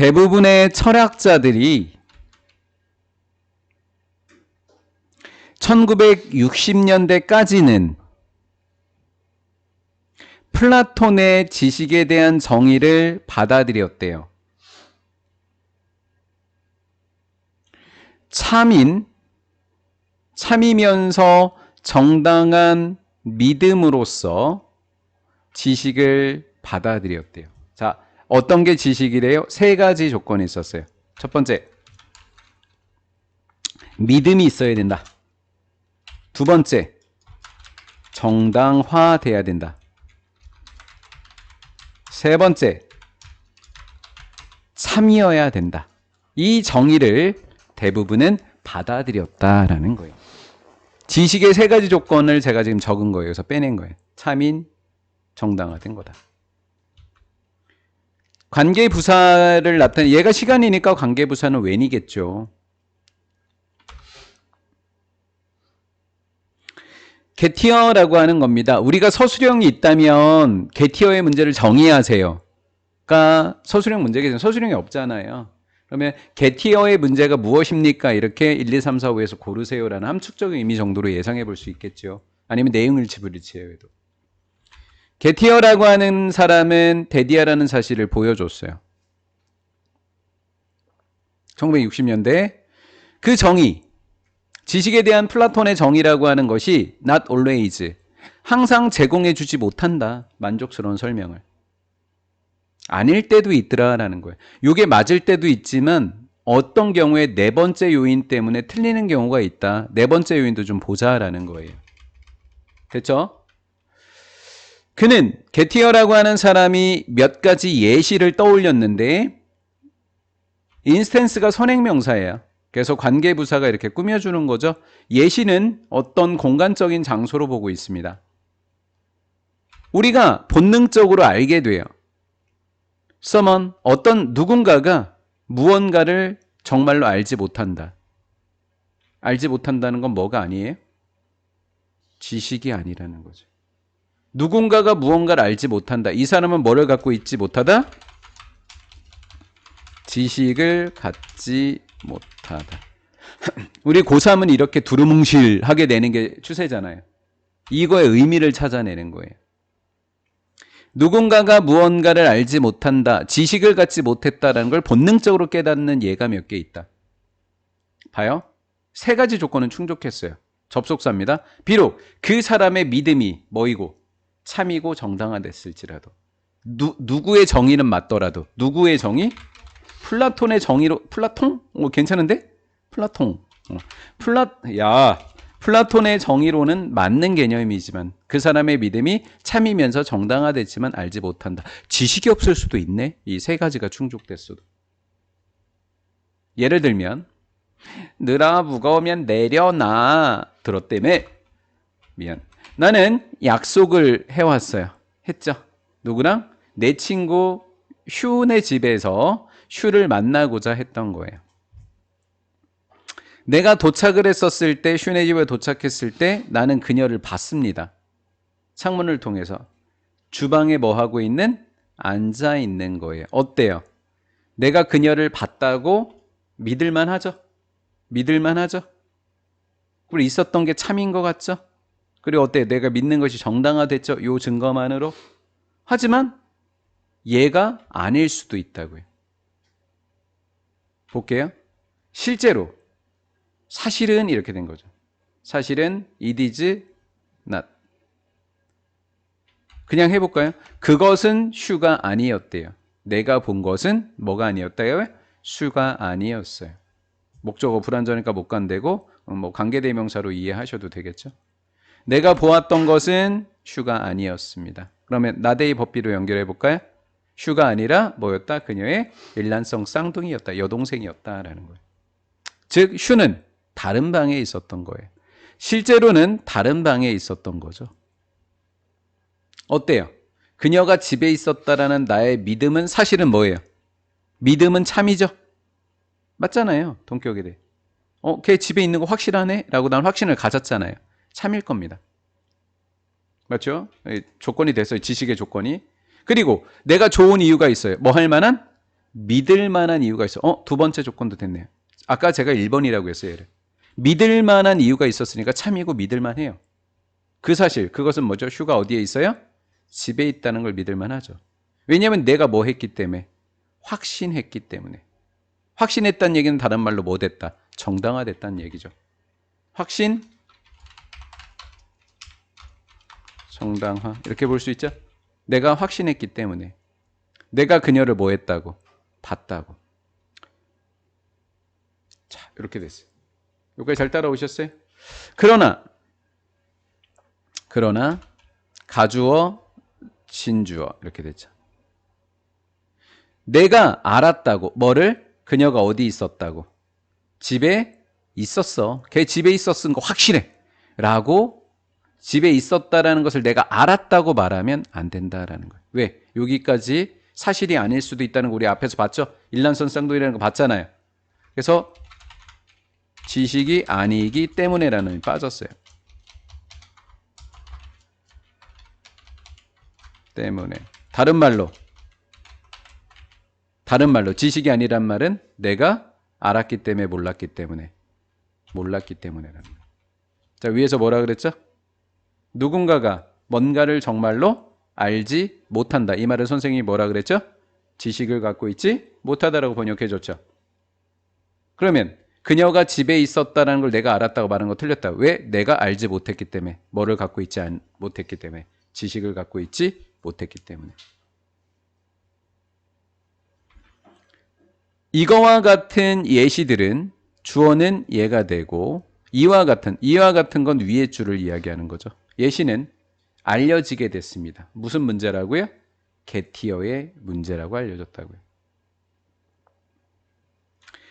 대부분의 철학자들이 1960년대까지는 플라톤의 지식에 대한 정의를 받아들였대요. 참이면서 정당한 믿음으로써 지식을 받아들였대요. 자, 어떤 게 지식이래요? 세 가지 조건이 있었어요. 첫 번째, 믿음이 있어야 된다. 두 번째, 정당화돼야 된다. 세 번째, 참이어야 된다. 이 정의를 대부분은 받아들였다라는 거예요. 지식의 세 가지 조건을 제가 지금 적은 거예요. 그래서 빼낸 거예요. 참인, 정당화된 거다. 관계부사를 나타내, 얘가 시간이니까 관계부사는 when이겠죠. 게티어라고 하는 겁니다. 우리가 서술형이 있다면 게티어의 문제를 정의하세요. 가 서술형 문제겠죠. 서술형이 없잖아요. 그러면 게티어의 문제가 무엇입니까? 이렇게 1, 2, 3, 4, 5에서 고르세요라는 함축적인 의미 정도로 예상해 볼 수 있겠죠. 아니면 내용일치 불일치예요. 게티어라고 하는 사람은 데디아라는 사실을 보여줬어요. 1960년대 그 정의, 지식에 대한 플라톤의 정의라고 하는 것이 not always, 항상 제공해 주지 못한다. 만족스러운 설명을. 아닐 때도 있더라라는 거예요. 이게 맞을 때도 있지만 어떤 경우에 네 번째 요인 때문에 틀리는 경우가 있다. 네 번째 요인도 좀 보자라는 거예요. 됐죠? 그는 게티어라고 하는 사람이 몇 가지 예시를 떠올렸는데 인스텐스가 선행명사예요. 그래서 관계부사가 이렇게 꾸며주는 거죠. 예시는 어떤 공간적인 장소로 보고 있습니다. 우리가 본능적으로 알게 돼요. someone, 어떤 누군가가 무언가를 정말로 알지 못한다. 알지 못한다는 건 뭐가 아니에요? 지식이 아니라는 거죠. 누군가가 무언가를 알지 못한다. 이 사람은 뭐를 갖고 있지 못하다? 지식을 갖지 못하다. 우리 고3은 이렇게 두루뭉실하게 내는 게 추세잖아요. 이거의 의미를 찾아내는 거예요. 누군가가 무언가를 알지 못한다. 지식을 갖지 못했다라는 걸 본능적으로 깨닫는 예가 몇 개 있다. 봐요. 세 가지 조건은 충족했어요. 접속사입니다. 비록 그 사람의 믿음이 뭐이고 참이고 정당화됐을지라도 누구의 정의는 맞더라도 누구의 정의? 플라톤의 정의로 플라통? 괜찮은데? 플라통. 플라톤의 정의로는 맞는 개념이지만 그 사람의 믿음이 참이면서 정당화됐지만 알지 못한다. 지식이 없을 수도 있네. 이 세 가지가 충족됐어도. 예를 들면 느라 무거우면 내려놔 들었다며. 미안. 나는 약속을 해왔어요. 했죠. 누구랑? 내 친구 슈네 집에서 슈를 만나고자 했던 거예요. 내가 도착을 했었을 때, 슈네 집에 도착했을 때 나는 그녀를 봤습니다. 창문을 통해서. 주방에 뭐 하고 있는? 앉아 있는 거예요. 어때요? 내가 그녀를 봤다고 믿을만 하죠? 믿을만 하죠? 그리고 있었던 게 참인 것 같죠? 그리고 어때요? 내가 믿는 것이 정당화됐죠? 요 증거만으로? 하지만 얘가 아닐 수도 있다고요. 볼게요. 실제로 사실은 이렇게 된 거죠. 사실은 it is not. 그냥 해볼까요? 그것은 슈가 아니었대요. 내가 본 것은 뭐가 아니었다요? 슈가 아니었어요. 목적어 불완전하니까 못 간대고 뭐 관계대명사로 이해하셔도 되겠죠. 내가 보았던 것은 슈가 아니었습니다. 그러면 나데이 법비로 연결해 볼까요? 슈가 아니라 뭐였다? 그녀의 일란성 쌍둥이였다. 여동생이었다라는 거예요. 즉 슈는 다른 방에 있었던 거예요. 실제로는 다른 방에 있었던 거죠. 어때요? 그녀가 집에 있었다라는 나의 믿음은 사실은 뭐예요? 믿음은 참이죠. 맞잖아요. 동격에 대해. 걔 집에 있는 거 확실하네? 라고 난 확신을 가졌잖아요. 참일 겁니다. 맞죠? 조건이 됐어요. 지식의 조건이. 그리고 내가 좋은 이유가 있어요. 뭐 할 만한? 믿을 만한 이유가 있어. 두 번째 조건도 됐네요. 아까 제가 1번이라고 했어요. 얘를. 믿을 만한 이유가 있었으니까 참이고 믿을 만해요. 그 사실, 그것은 뭐죠? 슈가 어디에 있어요? 집에 있다는 걸 믿을 만하죠. 왜냐하면 내가 뭐 했기 때문에? 확신했기 때문에. 확신했다는 얘기는 다른 말로 뭐 됐다? 정당화됐다는 얘기죠. 확신, 정당화 이렇게 볼 수 있죠? 내가 확신했기 때문에. 내가 그녀를 뭐 했다고? 봤다고. 자, 이렇게 됐어요. 여기까지 잘 따라오셨어요? 그러나 가주어, 진주어 이렇게 됐죠. 내가 알았다고. 뭐를? 그녀가 어디 있었다고? 집에 있었어. 걔 집에 있었은 거 확실해. 라고 집에 있었다라는 것을 내가 알았다고 말하면 안 된다라는 거예요. 왜? 여기까지 사실이 아닐 수도 있다는 거 우리 앞에서 봤죠? 일란선 쌍둥이라는 거 봤잖아요. 그래서 지식이 아니기 때문에라는 게 빠졌어요. 때문에. 다른 말로 지식이 아니란 말은 내가 알았기 때문에 몰랐기 때문에라는 거예요. 자, 위에서 뭐라 그랬죠? 누군가가 뭔가를 정말로 알지 못한다. 이 말을 선생님이 뭐라 그랬죠? 지식을 갖고 있지 못하다라고 번역해 줬죠. 그러면 그녀가 집에 있었다는 걸 내가 알았다고 말하는 거 틀렸다. 왜? 내가 알지 못했기 때문에. 뭐를 갖고 있지 못했기 때문에. 지식을 갖고 있지 못했기 때문에. 이거와 같은 예시들은 주어는 얘가 되고 이와 같은 건 위의 줄을 이야기하는 거죠. 예시는 알려지게 됐습니다. 무슨 문제라고요? 게티어의 문제라고 알려졌다고요.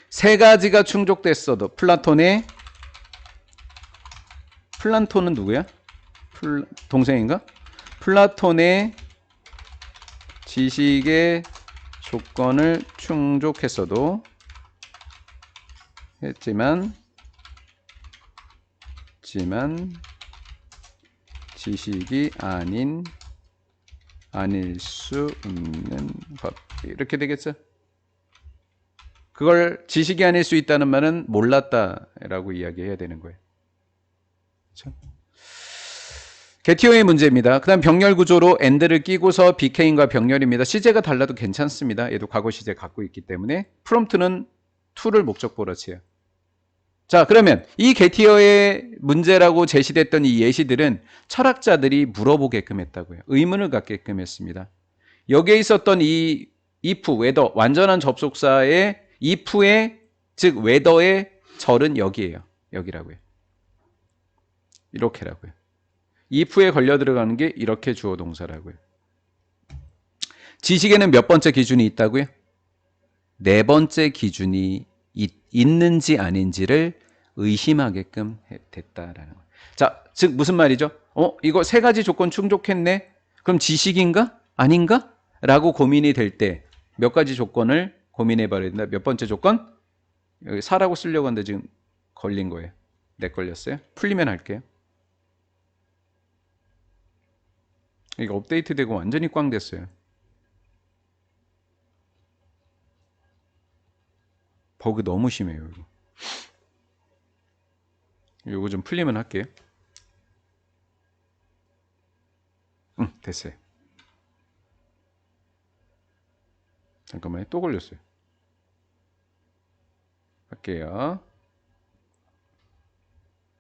세 가지가 충족됐어도 플라톤은 누구야? 동생인가? 플라톤의 지식의 조건을 충족했어도 했지만 지식이 아닐 수 있는 것 이렇게 되겠죠? 그걸 지식이 아닐 수 있다는 말은 몰랐다라고 이야기해야 되는 거예요. 그렇죠? 게티어의 문제입니다. 그 다음 병렬 구조로 and를 끼고서 BK인과 병렬입니다. 시제가 달라도 괜찮습니다. 얘도 과거 시제 갖고 있기 때문에 프롬프트는 to를 목적보로 치요. 자, 그러면 이 게티어의 문제라고 제시됐던 이 예시들은 철학자들이 물어보게끔 했다고요. 의문을 갖게끔 했습니다. 여기에 있었던 이 if, whether, 완전한 접속사의 if의 즉 whether의 절은 여기예요. 여기라고요. 이렇게라고요. if에 걸려 들어가는 게 이렇게 주어 동사라고요. 지식에는 몇 번째 기준이 있다고요? 네 번째 기준이 있는지 아닌지를 의심하게끔 됐다라는 거예요. 자, 즉 무슨 말이죠? 이거 세 가지 조건 충족했네? 그럼 지식인가? 아닌가? 라고 고민이 될 때 몇 가지 조건을 고민해 봐야 된다. 몇 번째 조건? 여기 사라고 쓰려고 하는데 지금 걸린 거예요. 네, 걸렸어요. 풀리면 할게요. 이거 업데이트 되고 완전히 꽝 됐어요. 버그 너무 심해요. 이거 좀 풀리면 할게요. 됐어요. 잠깐만요. 또 걸렸어요. 할게요.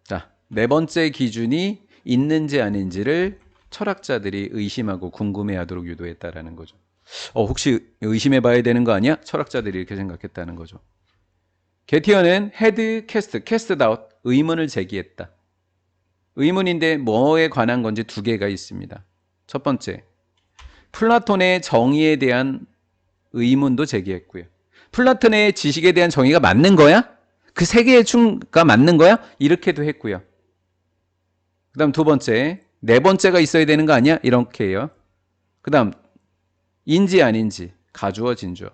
자, 네 번째 기준이 있는지 아닌지를 철학자들이 의심하고 궁금해하도록 유도했다라는 거죠. 혹시 의심해봐야 되는 거 아니야? 철학자들이 이렇게 생각했다는 거죠. 게티어는 헤드 캐스트 아웃, 의문을 제기했다. 의문인데 뭐에 관한 건지 두 개가 있습니다. 첫 번째, 플라톤의 정의에 대한 의문도 제기했고요. 플라톤의 지식에 대한 정의가 맞는 거야? 그 세 개의 충가 맞는 거야? 이렇게도 했고요. 그 다음 두 번째, 네 번째가 있어야 되는 거 아니야? 이렇게 해요. 그 다음 인지 아닌지, 가주어 진주어.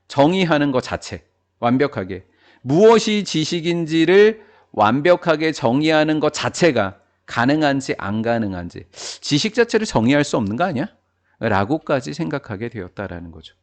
정의하는 것 자체, 완벽하게. 무엇이 지식인지를 완벽하게 정의하는 것 자체가 가능한지 안 가능한지, 지식 자체를 정의할 수 없는 거 아니야? 라고까지 생각하게 되었다라는 거죠.